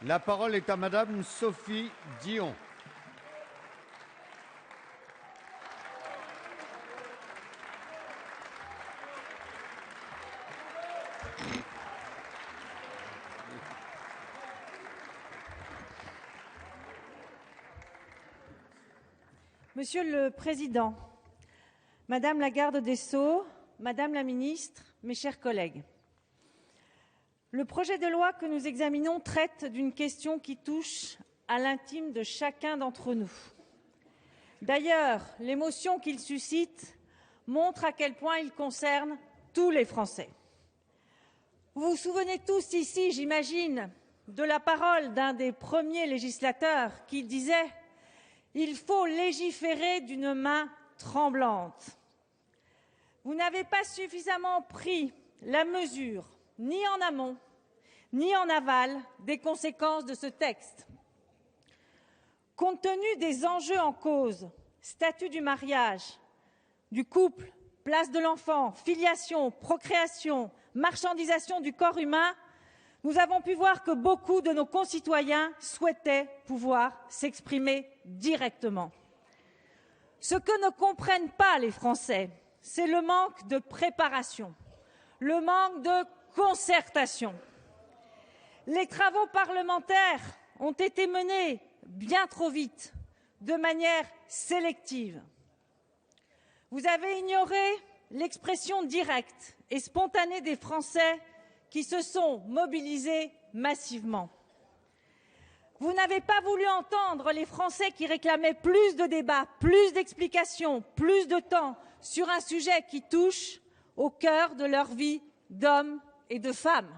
La parole est à Madame Sophie Dion. Monsieur le Président, Madame la Garde des Sceaux, Madame la Ministre, mes chers collègues, le projet de loi que nous examinons traite d'une question qui touche à l'intime de chacun d'entre nous. D'ailleurs, l'émotion qu'il suscite montre à quel point il concerne tous les Français. Vous vous souvenez tous ici, j'imagine, de la parole d'un des premiers législateurs qui disait « Il faut légiférer d'une main tremblante ». Vous n'avez pas suffisamment pris la mesure, ni en amont, ni en aval, des conséquences de ce texte. Compte tenu des enjeux en cause, statut du mariage, du couple, place de l'enfant, filiation, procréation, marchandisation du corps humain, nous avons pu voir que beaucoup de nos concitoyens souhaitaient pouvoir s'exprimer directement. Ce que ne comprennent pas les Français, c'est le manque de préparation, le manque de concertation. Les travaux parlementaires ont été menés bien trop vite, de manière sélective. Vous avez ignoré l'expression directe et spontanée des Français qui se sont mobilisés massivement. Vous n'avez pas voulu entendre les Français qui réclamaient plus de débats, plus d'explications, plus de temps sur un sujet qui touche au cœur de leur vie d'hommes et de femmes.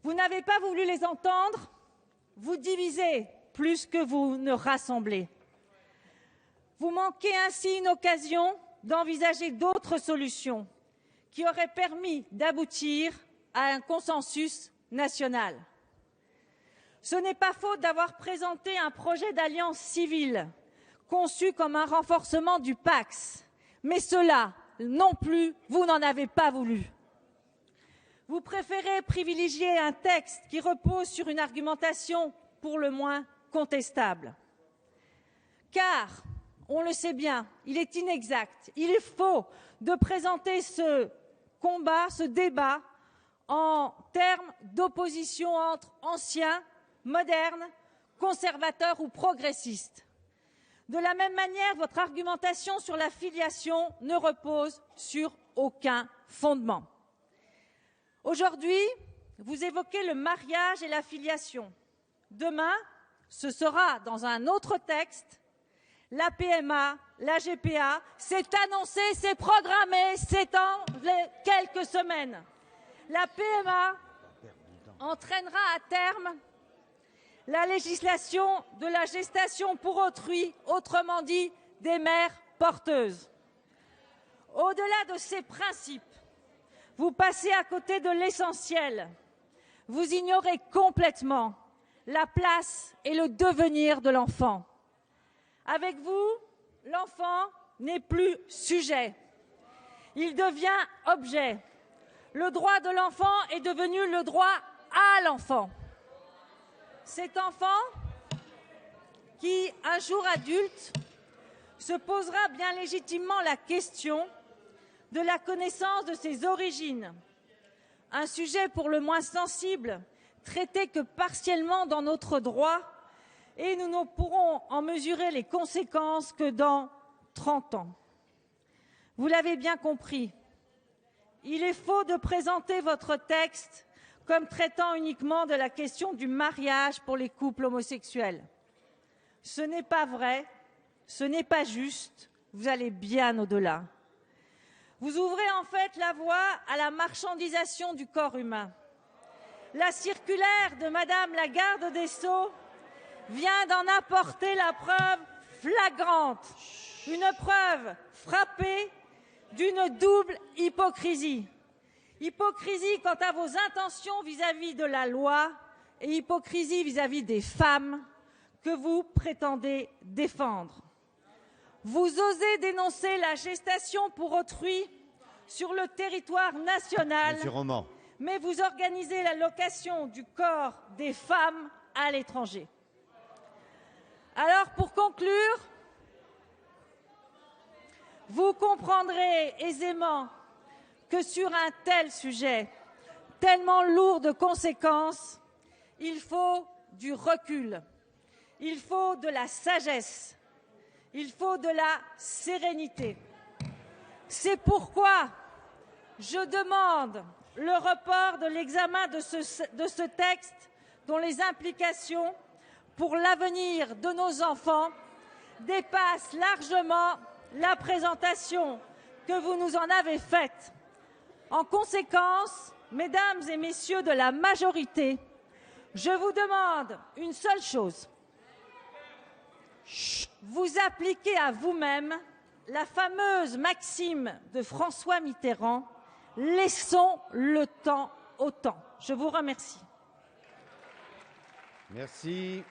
Vous n'avez pas voulu les entendre, vous divisez plus que vous ne rassemblez. Vous manquez ainsi une occasion d'envisager d'autres solutions qui auraient permis d'aboutir à un consensus national. Ce n'est pas faute d'avoir présenté un projet d'alliance civile conçu comme un renforcement du Pacs, mais cela non plus, vous n'en avez pas voulu. Vous préférez privilégier un texte qui repose sur une argumentation pour le moins contestable. Car, on le sait bien, il est inexact, il est faux de présenter ce combat, ce débat, en termes d'opposition entre anciens, modernes, conservateurs ou progressistes. De la même manière, votre argumentation sur la filiation ne repose sur aucun fondement. Aujourd'hui, vous évoquez le mariage et la filiation. Demain, ce sera dans un autre texte, la PMA, la GPA, c'est annoncé, c'est programmé, c'est en quelques semaines. La PMA entraînera à terme la législation de la gestation pour autrui, autrement dit des mères porteuses. Au-delà de ces principes, vous passez à côté de l'essentiel. Vous ignorez complètement la place et le devenir de l'enfant. Avec vous, l'enfant n'est plus sujet. Il devient objet. Le droit de l'enfant est devenu le droit à l'enfant. Cet enfant qui, un jour adulte, se posera bien légitimement la question de la connaissance de ses origines, un sujet pour le moins sensible, traité que partiellement dans notre droit, et nous ne pourrons en mesurer les conséquences que dans 30 ans. Vous l'avez bien compris, il est faux de présenter votre texte comme traitant uniquement de la question du mariage pour les couples homosexuels. Ce n'est pas vrai, ce n'est pas juste, vous allez bien au-delà. Vous ouvrez en fait la voie à la marchandisation du corps humain. La circulaire de Madame la Garde des Sceaux vient d'en apporter la preuve flagrante, une preuve frappée d'une double hypocrisie. Hypocrisie quant à vos intentions vis-à-vis de la loi et hypocrisie vis-à-vis des femmes que vous prétendez défendre. Vous osez dénoncer la gestation pour autrui sur le territoire national, mais vous organisez la location du corps des femmes à l'étranger. Alors, pour conclure, vous comprendrez aisément que sur un tel sujet, tellement lourd de conséquences, il faut du recul, il faut de la sagesse, il faut de la sérénité. C'est pourquoi je demande le report de l'examen de ce texte dont les implications pour l'avenir de nos enfants dépassent largement la présentation que vous nous en avez faite. En conséquence, mesdames et messieurs de la majorité, je vous demande une seule chose. Vous appliquez à vous-même la fameuse maxime de François Mitterrand, « Laissons le temps au temps ». Je vous remercie. Merci.